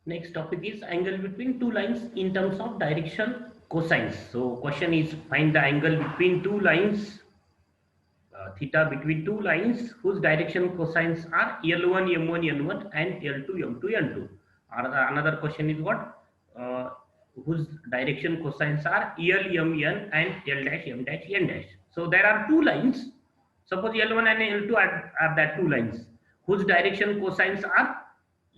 Next topic is angle between two lines in terms of direction cosines. So question is find the angle between two lines, theta between two lines whose direction cosines are L1 M1 N1 and L2 M2 N2. Another question is what? Whose direction cosines are L M N and L dash M dash N dash. So there are two lines. Suppose L1 and L2 are that two lines whose direction cosines are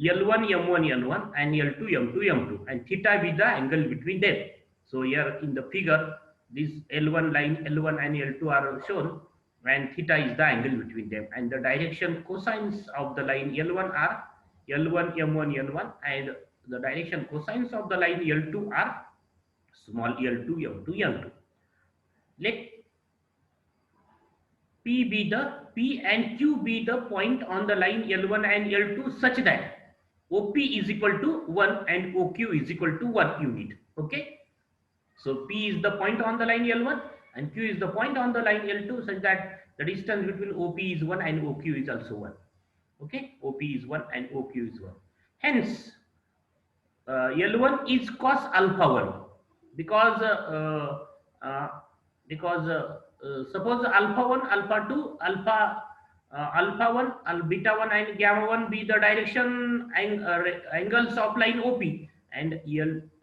L1 M1 N1 and L2 M2 M2 and theta be the angle between them. So here in the figure, this L1 line L1 and L2 are shown and theta is the angle between them, and the direction cosines of the line L1 are L1 M1 N1 and the direction cosines of the line L2 are small L2 M2 N2. Let P and Q be the point on the line L1 and L2 such that OP is equal to 1 and OQ is equal to 1 unit. Okay. So P is the point on the line L1 and Q is the point on the line L2 such that the distance between OP is 1 and OQ is also 1. Okay. OP is 1 and OQ is 1. Hence, L1 is cos alpha 1 because uh, suppose alpha 1, alpha 2, alpha 1, beta 1 and gamma 1 be the direction angles of line OP, and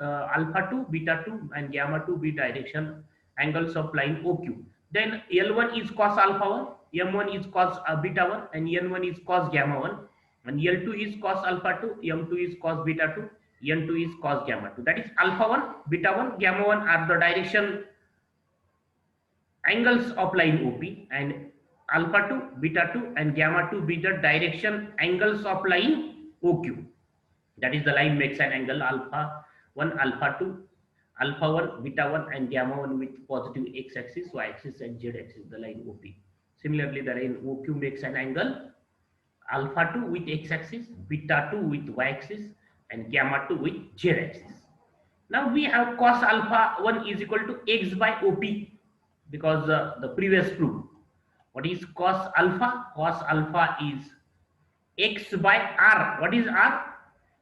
alpha 2, beta 2 and gamma 2 be direction angles of line OQ. Then L1 is cos alpha 1, M1 is cos beta 1 and N1 is cos gamma 1, and L2 is cos alpha 2, M2 is cos beta 2, N2 is cos gamma 2. That is alpha 1, beta 1, gamma 1 are the direction angles of line OP, and alpha 2, beta 2 and gamma 2 be the direction angles of line OQ. That is the line makes an angle alpha 1, alpha 2, alpha 1, beta 1 and gamma 1 with positive x-axis, y-axis and z-axis, the line OP. Similarly, the line OQ makes an angle alpha 2 with x-axis, beta 2 with y-axis and gamma 2 with z-axis. Now we have cos alpha 1 is equal to x by OP because the previous proof. What is cos alpha? Cos alpha is x by r. What is r?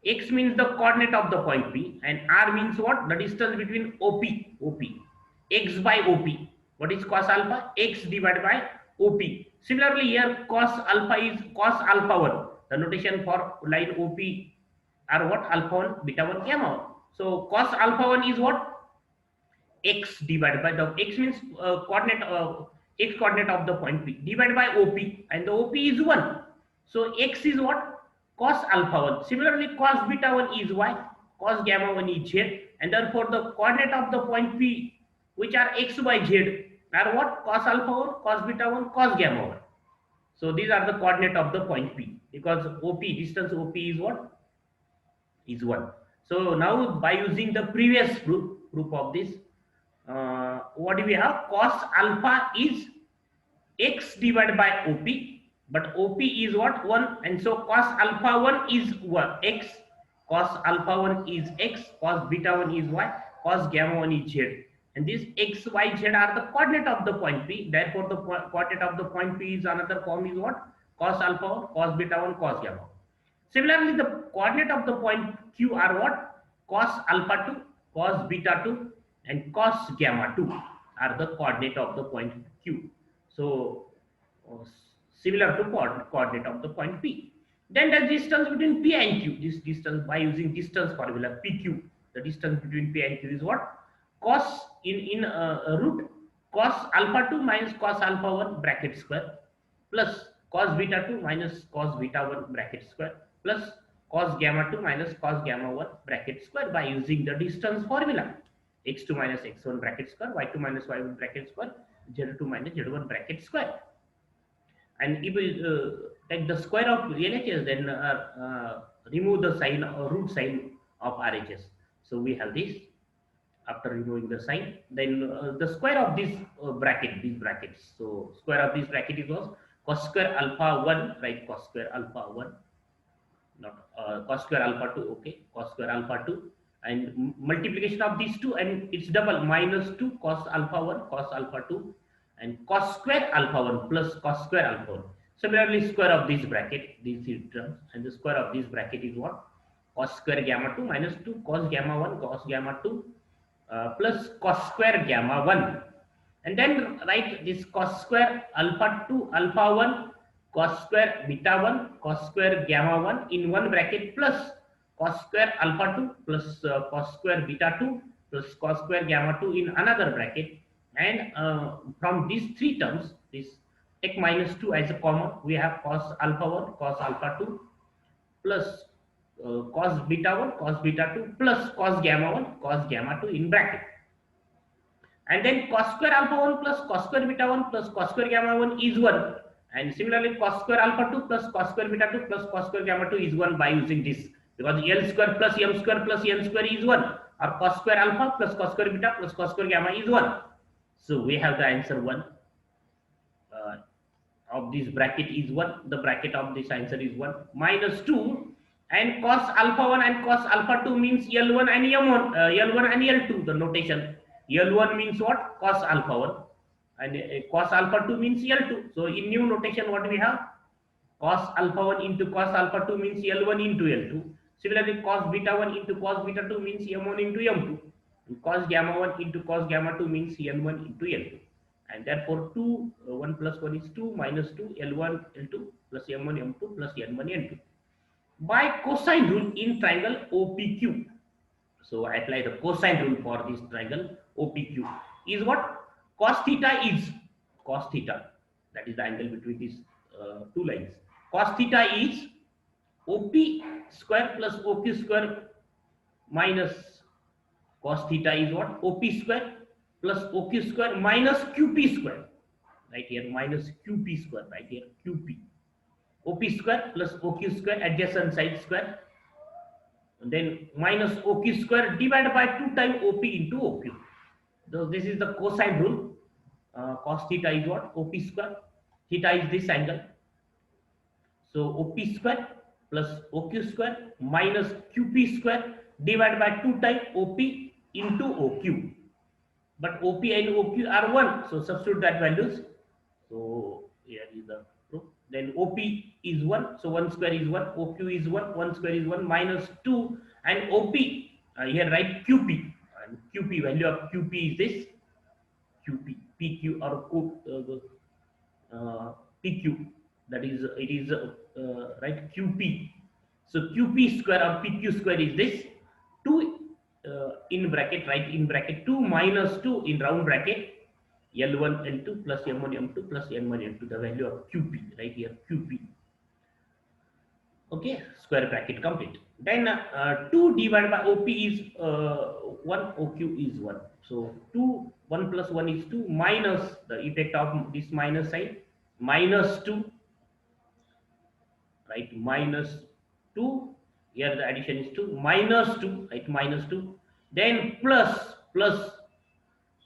X means the coordinate of the point P and r means what? The distance between OP. X by OP. What is cos alpha? X divided by OP. Similarly here cos alpha is cos alpha 1. The notation for line OP are what? Alpha 1, beta 1, gamma 1. So cos alpha 1 is what? X divided by the x means coordinate x coordinate of the point P divided by OP, and the OP is 1. So x is what? Cos alpha 1. Similarly cos beta 1 is y, cos gamma 1 is z, and therefore the coordinate of the point P which are x, y, z are what? Cos alpha 1, cos beta 1, cos gamma 1. So these are the coordinate of the point P because OP distance OP is what? Is 1. So now by using the previous proof of this, what do we have? Cos alpha is x divided by OP, but OP is what? 1, and so cos alpha 1 is x, cos alpha 1 is x, cos beta 1 is y, cos gamma 1 is z, and these x, y, z are the coordinate of the point P. Therefore the coordinate of the point P is another form is what? Cos alpha 1, cos beta 1, cos gamma 1. Similarly the coordinate of the point Q are what? Cos alpha 2, cos beta 2 and cos gamma 2 are the coordinate of the point Q. So similar to coordinate of the point P. Then the distance between P and Q, this distance by using distance formula PQ, the distance between P and Q is what? Cos in root cos alpha 2 minus cos alpha 1 bracket square plus cos beta 2 minus cos beta 1 bracket square plus cos gamma 2 minus cos gamma 1 bracket square by using the distance formula. X2 minus x1 bracket square, y2 minus y1 bracket square, z2 minus z1 bracket square. And if we take the square of LHS, then remove the sign or root sign of RHS. So we have this. After removing the sign, then the square of this bracket, these brackets. So square of this bracket is was cos square alpha 1, right? Cos square alpha 1, not cos square alpha 2. Okay, cos square alpha 2. And multiplication of these two and it's double minus 2 cos alpha 1 cos alpha 2 and cos square alpha 1 plus cos square alpha 1. Similarly square of this bracket, these three terms, and the square of this bracket is what? cos square gamma 2 minus 2 cos gamma 1 cos gamma 2 plus cos square gamma 1. And then write this cos square alpha 2 alpha 1 cos square beta 1 cos square gamma 1 in one bracket plus cos square alpha 2 plus cos square beta 2 plus cos square gamma 2 in another bracket. And from these three terms, this take minus 2 as a common, we have cos alpha 1 cos alpha 2 plus cos beta 1 cos beta 2 plus cos gamma 1 cos gamma 2 in bracket. And then cos square alpha 1 plus cos square beta 1 plus cos square gamma 1 is 1. And similarly cos square alpha 2 plus cos square beta 2 plus cos square gamma 2 is 1 by using this, because L square plus M square plus N square is 1, or cos square alpha plus cos square beta plus cos square gamma is 1. So we have the answer 1. Of this bracket is 1, the bracket of this answer is 1 minus 2, and cos alpha 1 and cos alpha 2 means L1 and M1, L1 and L2, the notation. L1 means what? Cos alpha 1, and cos alpha 2 means L2. So in new notation what we have? Cos alpha 1 into cos alpha 2 means L1 into L2. Similarly cos beta 1 into cos beta 2 means M1 into M2. And cos gamma 1 into cos gamma 2 means N1 into L2. And therefore 2 1 plus 1 is 2 minus 2 L1 L2 plus M1 M2 plus N1 N2 by cosine rule in triangle OPQ. So I apply the cosine rule for this triangle OPQ. Is what? Cos theta is cos theta, that is the angle between these two lines. Cos theta is OP square plus OQ square minus cos theta is what? OP square plus OQ square minus QP square. Right here minus QP square, right here QP. OP square plus OQ square adjacent side square, and then minus OQ square divided by 2 times OP into OQ. So this is the cosine rule. Cos theta is what? OP square. Theta is this angle. So OP square plus OQ square minus QP square divided by 2 times OP into OQ. But OP and OQ are 1, so substitute that values. So here is the proof. Then OP is 1, so 1 square is 1, OQ is 1, 1 square is 1 minus 2, and OP here write QP, and QP value of QP is this QP PQ or PQ, that is it is right QP. So QP square or PQ square is this 2 in bracket, right in bracket 2 minus 2 in round bracket L1 L2 plus M1 M2 plus N1 N2, the value of QP right here QP. Okay, square bracket complete. Then 2 divided by OP is 1, OQ is 1. So 2 1 plus 1 is 2 minus the effect of this minus sign minus 2, right, minus 2. Here the addition is 2 minus 2, right, minus 2, then plus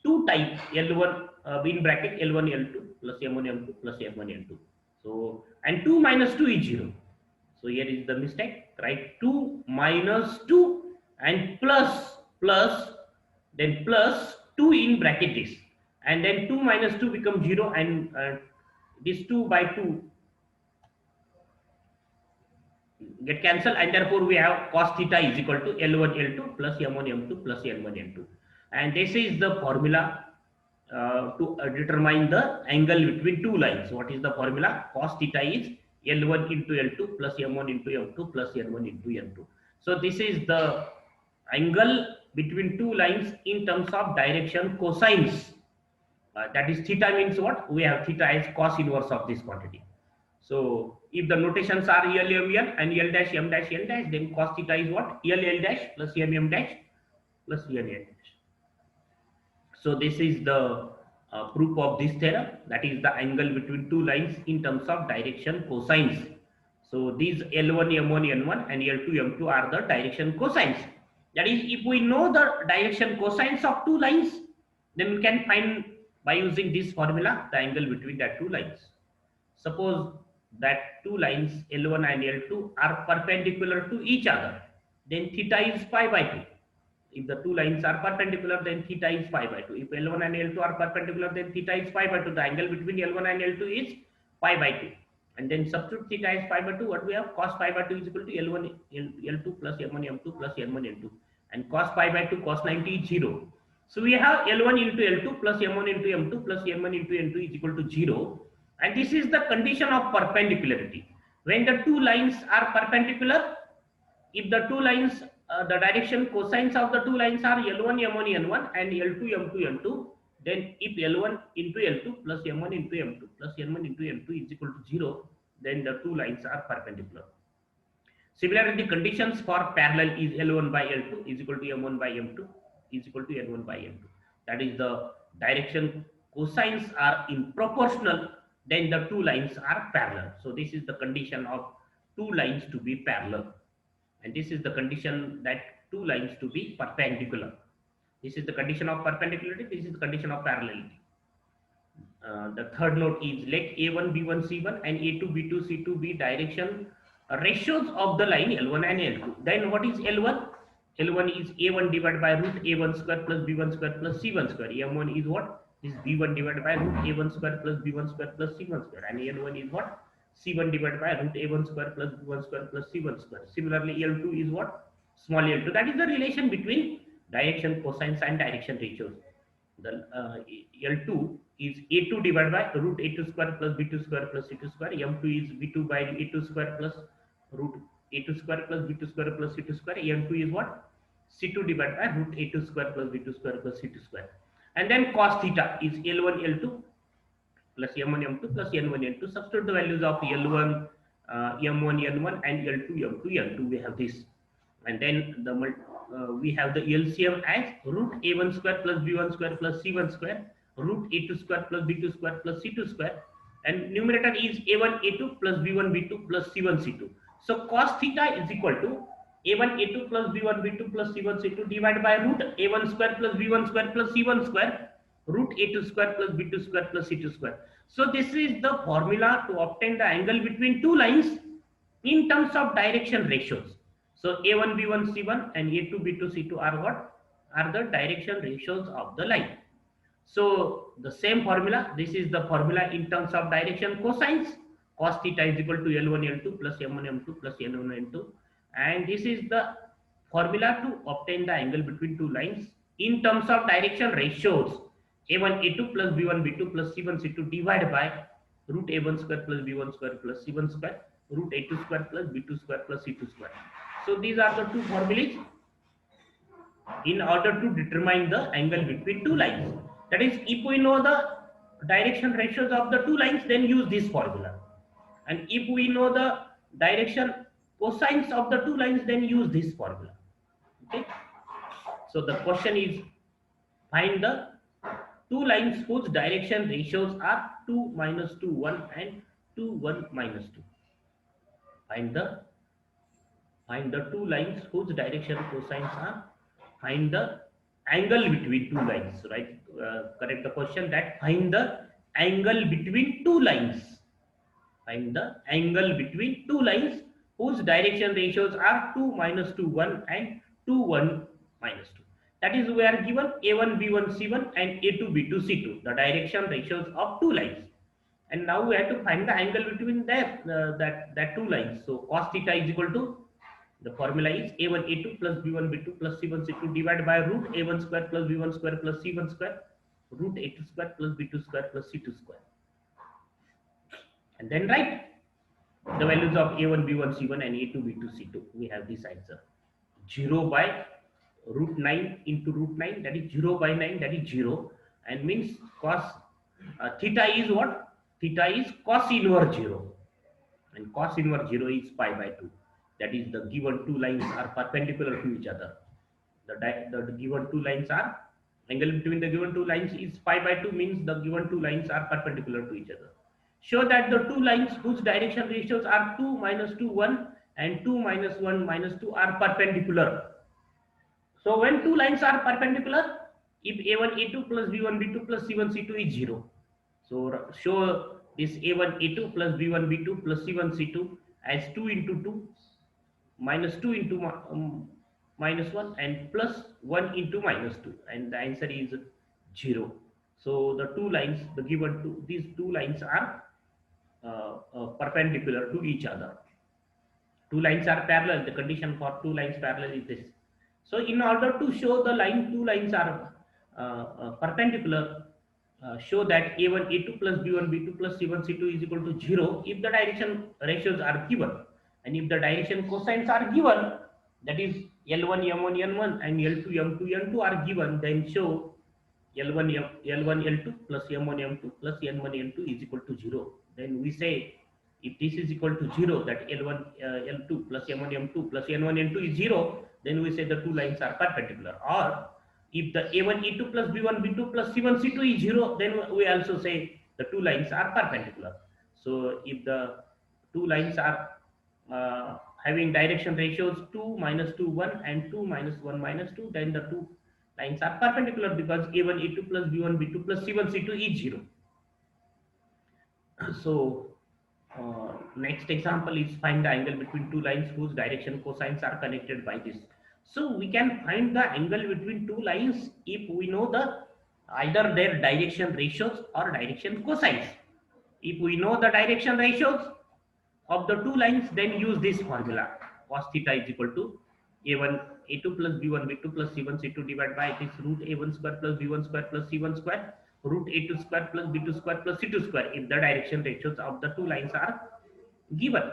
2 times L1 in bracket L1 L2 plus M1 M2 plus M1 N2. So and 2 minus 2 is 0. So here is the mistake, right? 2 minus 2 and plus then plus 2 in bracket this, and then 2 minus 2 becomes 0, and this 2 by 2 get cancelled, and therefore we have cos theta is equal to L1 L2 plus M1 M2 plus N1 N2, and this is the formula to determine the angle between two lines. What is the formula? Cos theta is L1 into L2 plus M1 into M2 plus N1 into N2. So this is the angle between two lines in terms of direction cosines. That is theta means what? We have theta as cos inverse of this quantity. So if the notations are L M L and L dash M dash L dash, then cos theta is what? L L dash plus M M dash plus L L dash. So this is the proof of this theorem, that is the angle between two lines in terms of direction cosines. So these L1 M1 N1 and L2 M2 are the direction cosines. That is, if we know the direction cosines of two lines, then we can find by using this formula the angle between that two lines. Suppose that two lines L1 and L2 are perpendicular to each other, then theta is pi by 2. If the two lines are perpendicular, then theta is pi by 2. If L1 and L2 are perpendicular, then theta is pi by 2. The angle between L1 and L2 is pi by 2. And then substitute theta as pi by 2, what we have? Cos pi by 2 is equal to L1 L2 plus M1 M2 plus N1 N2. And cos pi by 2, cos 90 is 0. So we have L1 into L2 plus M1 into M2 plus N1 into N2 is equal to 0. And this is the condition of perpendicularity. When the two lines are perpendicular, if the two lines, the direction cosines of the two lines are L1 M1 N1 and L2 M2 N2, then if L1 into L2 plus M1 into M2 plus N1 into N2 is equal to 0, then the two lines are perpendicular. Similarly, the conditions for parallel is L1 by L2 is equal to M1 by M2 is equal to N1 by N2. That is, the direction cosines are in proportional, then the two lines are parallel. So this is the condition of two lines to be parallel. And this is the condition that two lines to be perpendicular. This is the condition of perpendicularity. This is the condition of parallelity. The third note is let A1 B1 C1 and A2 B2 C2 be direction ratios of the line L1 and L2. Then what is L1? L1 is A1 divided by root A1 square plus B1 square plus C1 square. M1 is what? This is B1 divided by root A1 square plus B1 square plus C1 square. And N1 is what? C1 divided by root A1 square plus B1 square plus C1 square. Similarly, L2 is what? Small L2. That is the relation between direction cosines and direction ratios. The L2 is A2 divided by root A2 square plus B2 square plus C2 square. M2 is B2 by A2 square plus root A2 square plus B2 square plus C2 square. M2 is what? C2 divided by root A2 square plus B2 square plus C2 square. And then cos theta is L1 L2 plus M1 M2 plus N1 N2. Substitute the values of L1 M1 N1 and L2 M2 N2. We have this. And then we have the LCM as root A1 square plus B1 square plus C1 square, root A2 square plus B2 square plus C2 square, and numerator is A1 A2 plus B1 B2 plus C1 C2. So cos theta is equal to A1 A2 plus B1 B2 plus C1 C2 divided by root A1 square plus B1 square plus C1 square, root A2 square plus B2 square plus C2 square. So this is the formula to obtain the angle between two lines in terms of direction ratios. So A1 B1 C1 and A2 B2 C2 are what? Are the direction ratios of the line. So the same formula, this is the formula in terms of direction cosines. Cos theta is equal to L1 L2 plus M1 M2 plus N1 N2. And this is the formula to obtain the angle between two lines in terms of direction ratios. A1 A2 plus B1 B2 plus C1 C2 divided by root A1 square plus B1 square plus C1 square, root A2 square plus B2 square plus C2 square. So these are the two formulas in order to determine the angle between two lines. That is, if we know the direction ratios of the two lines, then use this formula. And if we know the direction cosines of the two lines, then use this formula. Okay. So the question is, find the two lines whose direction ratios are 2 minus 2 1 and 2 1 minus 2. Find the two lines whose direction cosines are. Find the angle between two lines, right? Correct the question that find the angle between two lines. Find the angle between two lines whose direction ratios are 2 minus 2 1 and 2 1 minus 2. That is, we are given A1 B1 C1 and A2 B2 C2, the direction ratios of two lines. And now we have to find the angle between that two lines. So cos theta is equal to, the formula is A1 A2 plus B1 B2 plus C1 C2 divided by root A1 square plus B1 square plus C1 square, root A2 square plus B2 square plus C2 square. And then write the values of A1 B1 C1 and A2 B2 C2. We have this answer. 0 by root 9 into root 9, that is 0 by 9, that is 0, and means cos theta is what? Theta is cos inverse 0, and cos inverse 0 is pi by 2. That is, the given two lines are perpendicular to each other. The given two lines are, angle between the given two lines is pi by 2, means the given two lines are perpendicular to each other. Show that the two lines whose direction ratios are 2 minus 2 1 and 2 minus 1 minus 2 are perpendicular. So when two lines are perpendicular, if A1 A2 plus B1 B2 plus C1 C2 is 0. So show this A1 A2 plus B1 B2 plus C1 C2 as 2 into 2 minus 2 into minus 1 and plus 1 into minus 2, and the answer is 0. So the two lines, the given two, these two lines are perpendicular to each other. Two lines are parallel. The condition for two lines parallel is this. So in order to show the line two lines are perpendicular, show that a1 a2 plus b1 b2 plus c1 c2 is equal to 0 if the direction ratios are given, and if the direction cosines are given, that is l1 m1 n1 and l2 m2 n2 are given, then show l1 l1 l2 plus m1 m2 plus n1 n2 is equal to 0. Then we say if this is equal to 0, that l1 l2 plus m1 m2 plus n1 n2 is 0, then we say the two lines are perpendicular. Or if the a1 e2 plus b1 b2 plus c1 c2 is 0, then we also say the two lines are perpendicular. So if the two lines are having direction ratios 2 minus 2 1 and 2 minus 1 minus 2, then the two lines are perpendicular because a1 a2 plus b1 b2 plus c1 c2 is 0. So next example is find the angle between two lines whose direction cosines are connected by this. So we can find the angle between two lines if we know the either their direction ratios or direction cosines. If we know the direction ratios of the two lines, then use this formula. Cos theta is equal to a1 a2 plus b1 b2 plus c1 c2 divided by this root a1 square plus b1 square plus c1 square root a2 square plus b2 square plus c2 square if the direction ratios of the two lines are given.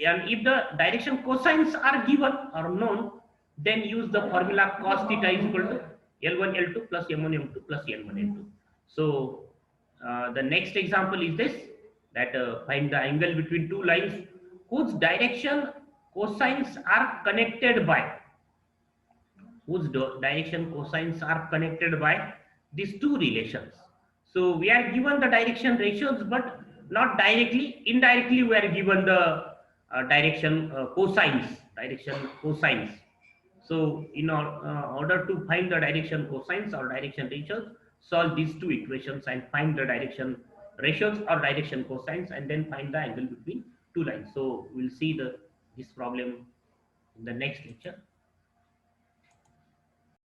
And if the direction cosines are given or known, then use the formula cos theta is equal to l1 l2 plus m1 m2 plus n1 n2. So the next example is this, that find the angle between two lines whose direction cosines are connected by these two relations. So we are given the direction ratios, but not directly. Indirectly, we are given the direction cosines. So in order to find the direction cosines or direction ratios, solve these two equations and find the direction ratios or direction cosines, and then find the angle between two lines. So we'll see this problem in the next lecture.